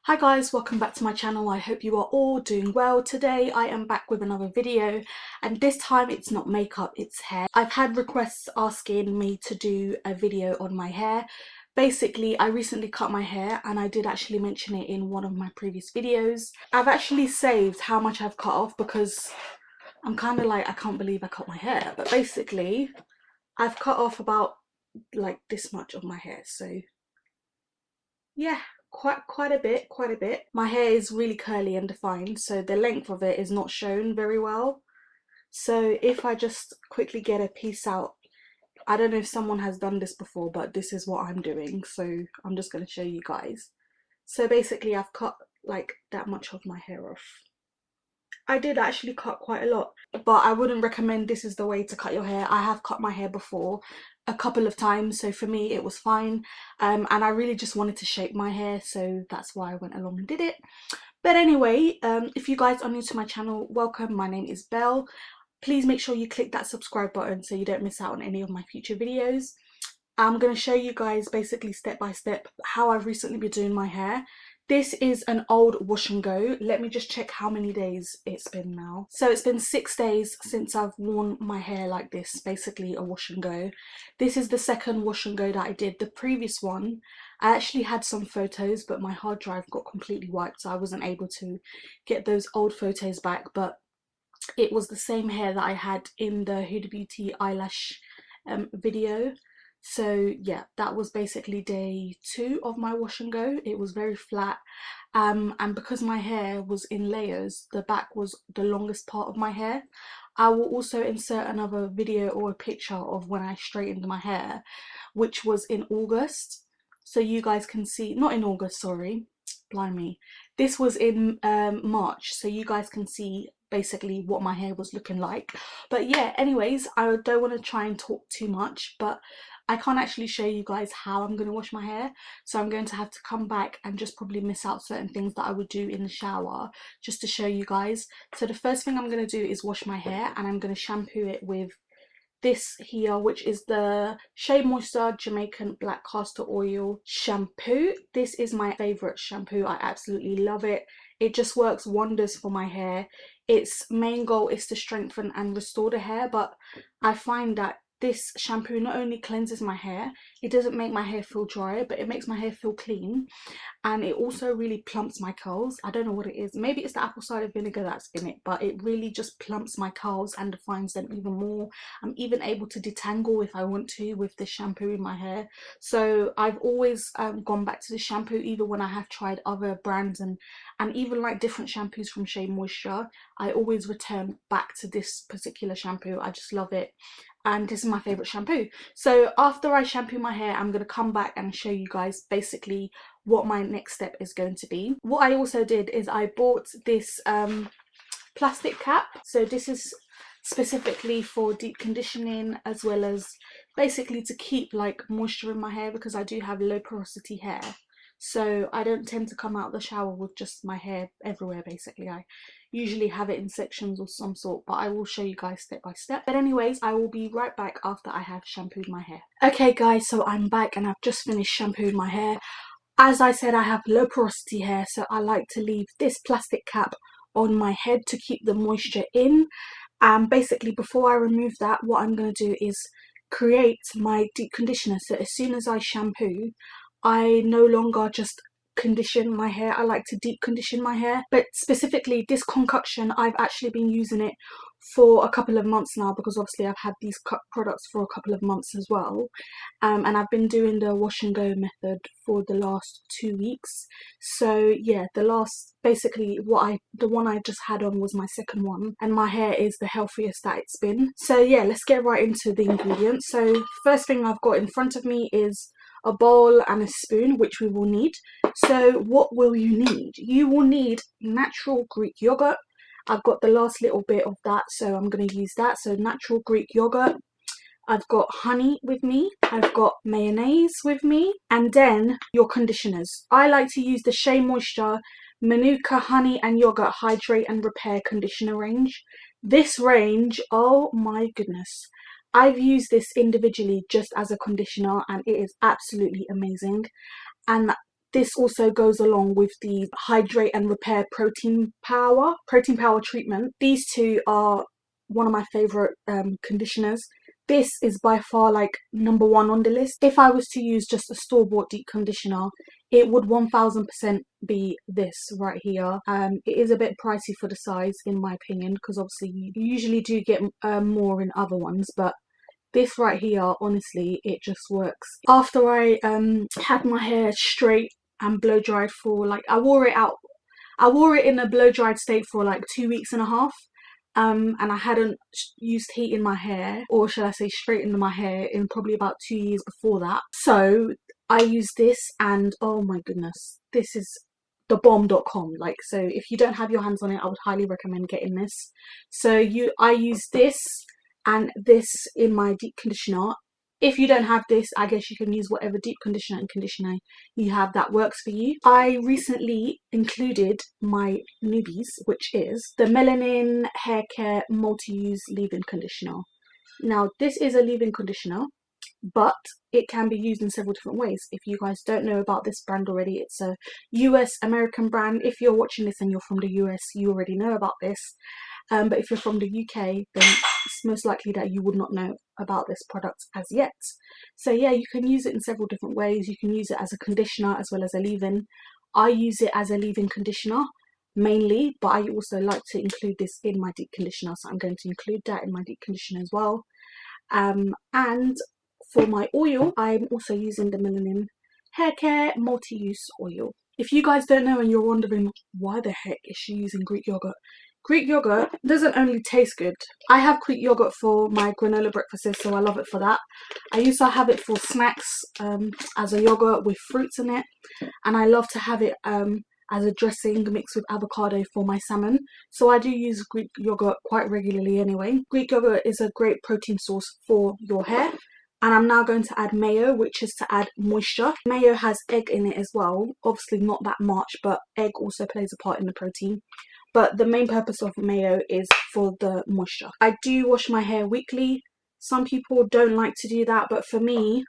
Hi guys, welcome back to my channel. I hope you are all doing well. Today I am back with another video, and this time it's not makeup, it's hair. I've had requests asking me to do a video on my hair. Basically, I recently cut my hair and I did actually mention it in one of my previous videos. I've actually saved how much I've cut off because I'm kind of like, I can't believe I cut my hair. But basically, I've cut off about like this much of my hair, so yeah, quite a bit. My hair is really curly and defined, so the length of it is not shown very well. So if I just quickly get a piece out, I don't know if someone has done this before, but this is what I'm doing, so I'm just going to show you guys. So basically I've cut like that much of my hair off. I did actually cut quite a lot, but I wouldn't recommend this is the way to cut your hair. I have cut my hair before a couple of times, so for me it was fine, and I really just wanted to shape my hair, so that's why I went along and did it. But anyway, if you guys are new to my channel, welcome. My name is Belle. Please make sure you click that subscribe button so you don't miss out on any of my future videos. I'm going to show you guys basically step by step how I've recently been doing my hair. This is an old wash and go. Let me just check how many days it's been now. So it's been 6 days since I've worn my hair like this, basically a wash and go. This is the second wash and go that I did. The previous one, I actually had some photos, but my hard drive got completely wiped, so I wasn't able to get those old photos back. But it was the same hair that I had in the Huda Beauty eyelash video. So yeah, that was basically day 2 of my wash and go. It was very flat, and because my hair was in layers, the back was the longest part of my hair. I will also insert another video or a picture of when I straightened my hair, which was in August, so you guys can see. Not in August, sorry, blimey, this was in March, so you guys can see basically what my hair was looking like. But yeah, anyways, I don't want to try and talk too much, but I can't actually show you guys how I'm going to wash my hair, so I'm going to have to come back and just probably miss out certain things that I would do in the shower just to show you guys. So the first thing I'm going to do is wash my hair, and I'm going to shampoo it with this here, which is the Shea Moisture Jamaican black castor oil shampoo. This is my favorite shampoo. I absolutely love it. It just works wonders for my hair. Its main goal is to strengthen and restore the hair, but I find that this shampoo not only cleanses my hair, it doesn't make my hair feel dry, but it makes my hair feel clean, and it also really plumps my curls. I don't know what it is, maybe it's the apple cider vinegar that's in it, but it really just plumps my curls and defines them even more. I'm even able to detangle if I want to with the shampoo in my hair. So I've always gone back to the shampoo, even when I have tried other brands and even like different shampoos from Shea Moisture. I always return back to this particular shampoo. I just love it, and this is my favorite shampoo. So after I shampoo my hair, I'm going to come back and show you guys basically what my next step is going to be. What I also did is I bought this plastic cap. So this is specifically for deep conditioning, as well as basically to keep like moisture in my hair, because I do have low porosity hair. So I don't tend to come out of the shower with just my hair everywhere. Basically, I usually have it in sections of some sort, but I will show you guys step by step. But anyways, I will be right back after I have shampooed my hair. Okay guys, so I'm back and I've just finished shampooing my hair. As I said, I have low porosity hair, so I like to leave this plastic cap on my head to keep the moisture in. And basically, before I remove that, what I'm going to do is create my deep conditioner. So as soon as I shampoo, I no longer just condition my hair, I like to deep condition my hair. But specifically this concoction, I've actually been using it for a couple of months now, because obviously I've had these products for a couple of months as well, and I've been doing the wash and go method for the last 2 weeks. So yeah, basically the one I just had on was my second one, and my hair is the healthiest that it's been. So yeah, let's get right into the ingredients. So first thing I've got in front of me is a bowl and a spoon, which we will need. So what will you need? You will need natural Greek yogurt. I've got the last little bit of that, so I'm going to use that. So natural Greek yogurt. I've got honey with me, I've got mayonnaise with me, and then your conditioners. I like to use the Shea Moisture Manuka Honey and Yogurt Hydrate and Repair Conditioner range. This range, oh my goodness, I've used this individually just as a conditioner and it is absolutely amazing. And This also goes along with the Hydrate and Repair Protein Power treatment. These two are one of my favorite conditioners. This is by far like #1 on the list. If I was to use just a store-bought deep conditioner, it would 1000% be this right here. It is a bit pricey for the size in my opinion, because obviously you usually do get more in other ones, but this right here, honestly, it just works. After I had my hair straight and blow dried for like, I wore it in a blow dried state for like 2.5 weeks. And I hadn't used heat in my hair, or should I say straightened my hair, in probably about 2 years before that. So I used this, and oh my goodness, this is the bomb.com. Like, so if you don't have your hands on it, I would highly recommend getting this. So I use this and this in my deep conditioner. If you don't have this, I guess you can use whatever deep conditioner and conditioner you have that works for you. I recently included my newbies, which is the Melanin Hair Care Multi-Use Leave-In Conditioner. Now, this is a leave-in conditioner, but it can be used in several different ways. If you guys don't know about this brand already, it's a US American brand. If you're watching this and you're from the US, you already know about this. But if you're from the UK, then it's most likely that you would not know about this product as yet. So yeah, you can use it in several different ways. You can use it as a conditioner as well as a leave-in. I use it as a leave-in conditioner mainly, but I also like to include this in my deep conditioner, so I'm going to include that in my deep conditioner as well. And for my oil, I'm also using the Melanin Hair Care Multi-Use Oil. If you guys don't know and you're wondering why the heck is she using Greek yogurt, Greek yogurt doesn't only taste good. I have Greek yogurt for my granola breakfasts, so I love it for that. I used to have it for snacks as a yogurt with fruits in it, and I love to have it as a dressing mixed with avocado for my salmon. So I do use Greek yogurt quite regularly anyway. Greek yogurt is a great protein source for your hair. And I'm now going to add mayo, which is to add moisture. Mayo has egg in it as well. Obviously not that much, but egg also plays a part in the protein. But the main purpose of mayo is for the moisture. I do wash my hair weekly. Some people don't like to do that, but for me,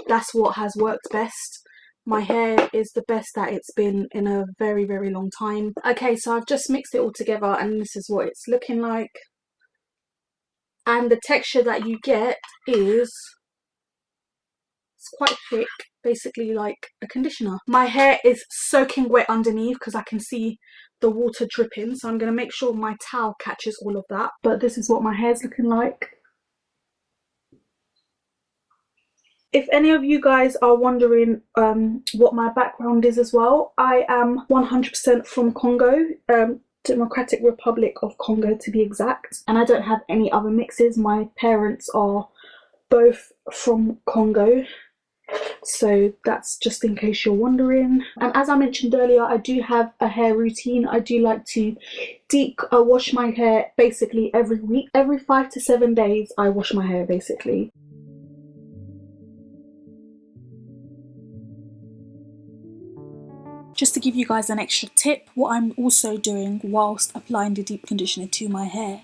that's what has worked best. My hair is the best that it's been in a very, very long time. Okay, so I've just mixed it all together and this is what it's looking like. And the texture that you get is, it's quite thick, basically like a conditioner. My hair is soaking wet underneath because I can see the water dripping, so I'm going to make sure my towel catches all of that. But this is what my hair's looking like. If any of you guys are wondering what my background is as well, I am 100% from Congo, Democratic Republic of Congo to be exact, and I don't have any other mixes. My parents are both from Congo, so that's just in case you're wondering. And as I mentioned earlier, I do have a hair routine. I do like to deep wash my hair basically every week. Every 5 to 7 days I wash my hair basically. Just to give you guys an extra tip, what I'm also doing whilst applying the deep conditioner to my hair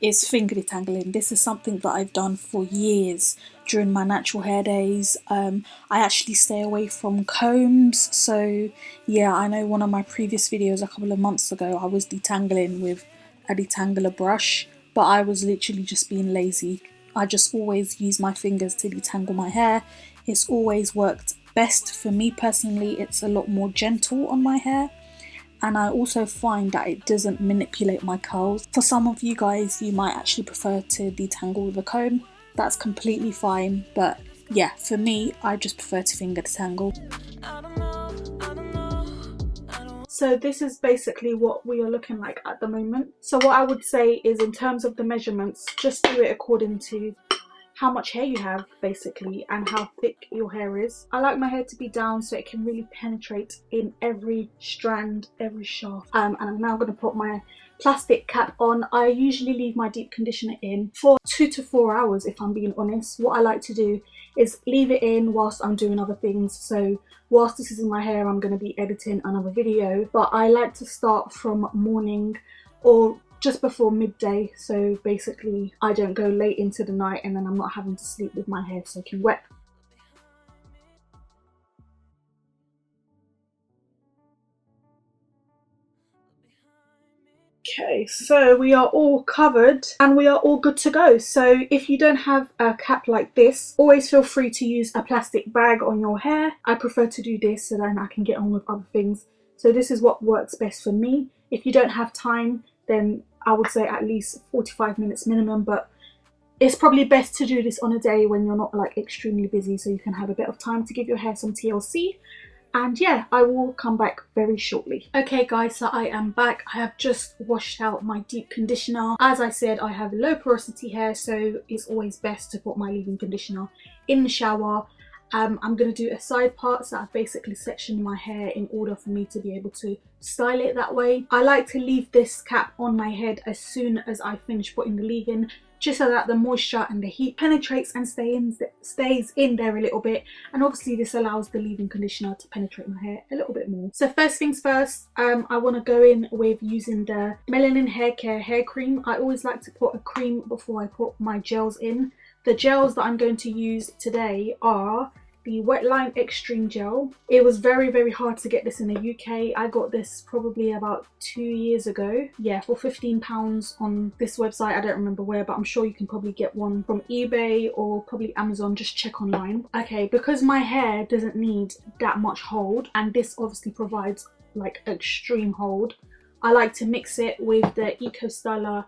is finger detangling. This is something that I've done for years during my natural hair days. I actually stay away from combs, so yeah, I know one of my previous videos a couple of months ago I was detangling with a detangler brush, but I was literally just being lazy. I just always use my fingers to detangle my hair. It's always worked best for me personally. It's a lot more gentle on my hair, and I also find that it doesn't manipulate my curls. For some of you guys, you might actually prefer to detangle with a comb. That's completely fine, but yeah, for me, I just prefer to finger detangle. So this is basically what we are looking like at the moment. So what I would say is, in terms of the measurements, just do it according to how much hair you have basically and how thick your hair is. I like my hair to be down so it can really penetrate in every strand, every shaft. And I'm now going to put my plastic cap on. I usually leave my deep conditioner in for 2 to 4 hours if I'm being honest. What I like to do is leave it in whilst I'm doing other things. So whilst this is in my hair, I'm going to be editing another video, but I like to start from morning or just before midday, so basically I don't go late into the night and then I'm not having to sleep with my hair soaking wet. Okay, so we are all covered and we are all good to go. So if you don't have a cap like this, always feel free to use a plastic bag on your hair. I prefer to do this so then I can get on with other things. So this is what works best for me. If you don't have time, then I would say at least 45 minutes minimum, but it's probably best to do this on a day when you're not like extremely busy, so you can have a bit of time to give your hair some TLC. And yeah, I will come back very shortly. Okay guys, so I am back. I have just washed out my deep conditioner. As I said, I have low porosity hair, so it's always best to put my leave-in conditioner in the shower. I'm going to do a side part, so I've basically sectioned my hair in order for me to be able to style it that way. I like to leave this cap on my head as soon as I finish putting the leave-in, just so that the moisture and the heat penetrates and stays in there a little bit, and obviously this allows the leave-in conditioner to penetrate my hair a little bit more. So first things first, I want to go in with using the Melanin hair care hair cream. I always like to put a cream before I put my gels in. The gels that I'm going to use today are the Wetline Extreme Gel. It was very hard to get this in the UK. I got this probably about 2 years ago. Yeah, for £15 on this website. I don't remember where, but I'm sure you can probably get one from eBay or probably Amazon. Just check online. Okay, because my hair doesn't need that much hold, and this obviously provides like extreme hold, I like to mix it with the Eco Styler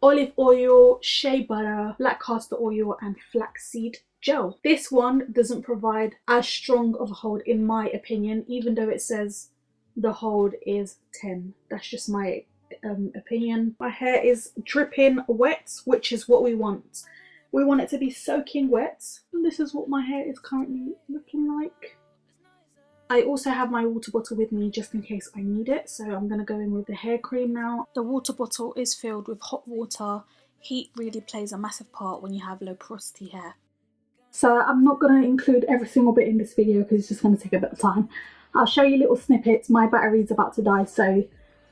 olive oil, shea butter, black castor oil and flaxseed gel. This one doesn't provide as strong of a hold in my opinion, even though it says the hold is 10. That's just my opinion. My hair is dripping wet, which is what we want. We want it to be soaking wet. And this is what my hair is currently looking like. I also have my water bottle with me just in case I need it, so I'm going to go in with the hair cream now. The water bottle is filled with hot water. Heat really plays a massive part when you have low porosity hair. So I'm not going to include every single bit in this video because it's just going to take a bit of time. I'll show you little snippets. My battery's about to die, so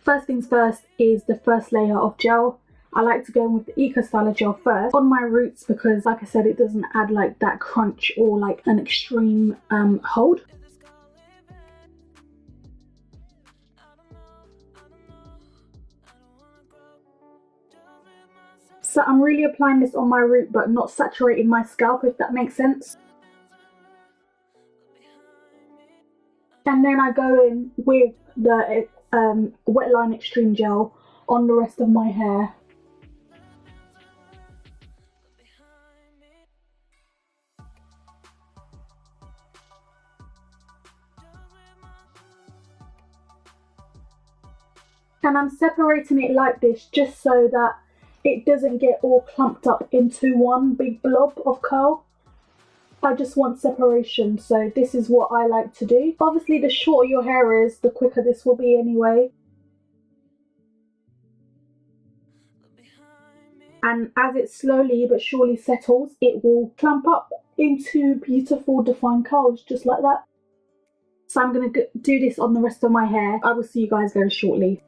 first things first is the first layer of gel. I like to go in with the Eco Styler gel first on my roots because, like I said, it doesn't add like that crunch or like an extreme hold. So I'm really applying this on my root but not saturating my scalp, if that makes sense. And then I go in with the Wetline Extreme Gel on the rest of my hair. And I'm separating it like this just so that it doesn't get all clumped up into one big blob of curl. I just want separation, so this is what I like to do. Obviously the shorter your hair is, the quicker this will be anyway. And as it slowly but surely settles, it will clump up into beautiful defined curls just like that. So I'm going to do this on the rest of my hair. I will see you guys very shortly.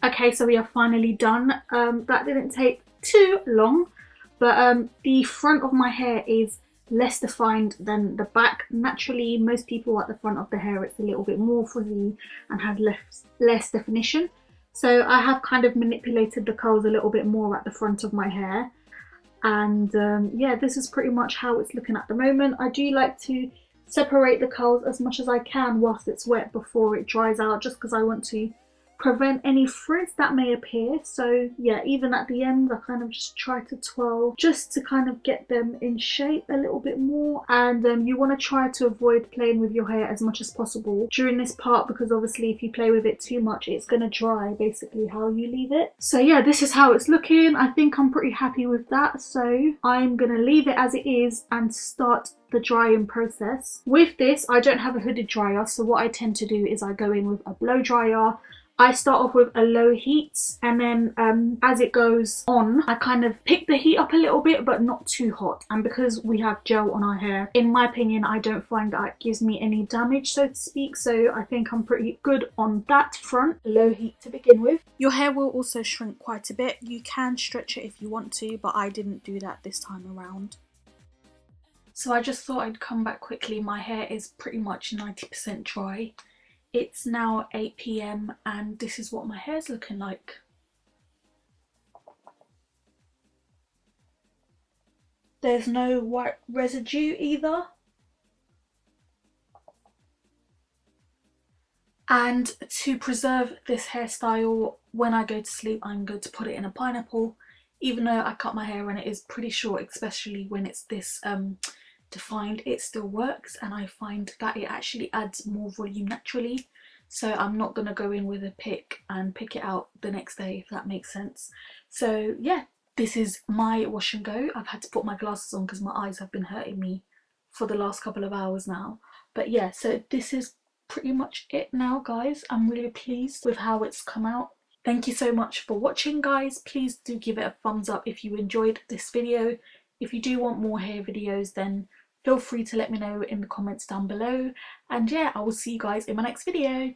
Okay, so we are finally done. That didn't take too long, but the front of my hair is less defined than the back. Naturally, most people at the front of the hair, it's a little bit more frizzy and has less definition. So I have kind of manipulated the curls a little bit more at the front of my hair. And yeah, this is pretty much how it's looking at the moment. I do like to separate the curls as much as I can whilst it's wet before it dries out, just because I want to prevent any frizz that may appear. So yeah, even at the end I kind of just try to twirl just to kind of get them in shape a little bit more. And you want to try to avoid playing with your hair as much as possible during this part, because obviously if you play with it too much it's going to dry basically how you leave it. So yeah, this is how it's looking. I think I'm pretty happy with that, so I'm going to leave it as it is and start the drying process. With this, I don't have a hooded dryer, so what I tend to do is I go in with a blow dryer. I start off with a low heat, and then as it goes on, I kind of pick the heat up a little bit, but not too hot. And because we have gel on our hair, in my opinion, I don't find that it gives me any damage, so to speak. So I think I'm pretty good on that front. Low heat to begin with. Your hair will also shrink quite a bit. You can stretch it if you want to, but I didn't do that this time around. So I just thought I'd come back quickly. My hair is pretty much 90% dry. It's now 8 PM and this is what my hair's looking like. There's no white residue either. And to preserve this hairstyle, when I go to sleep, I'm going to put it in a pineapple. Even though I cut my hair and it is pretty short, especially when it's this defined, it still works, and I find that it actually adds more volume naturally. So I'm not going to go in with a pick and pick it out the next day, if that makes sense. So yeah, this is my wash and go. I've had to put my glasses on because my eyes have been hurting me for the last couple of hours now. But yeah, so this is pretty much it now, guys. I'm really pleased with how it's come out. Thank you so much for watching, guys. Please do give it a thumbs up if you enjoyed this video. If you do want more hair videos, then feel free to let me know in the comments down below. And yeah, I will see you guys in my next video.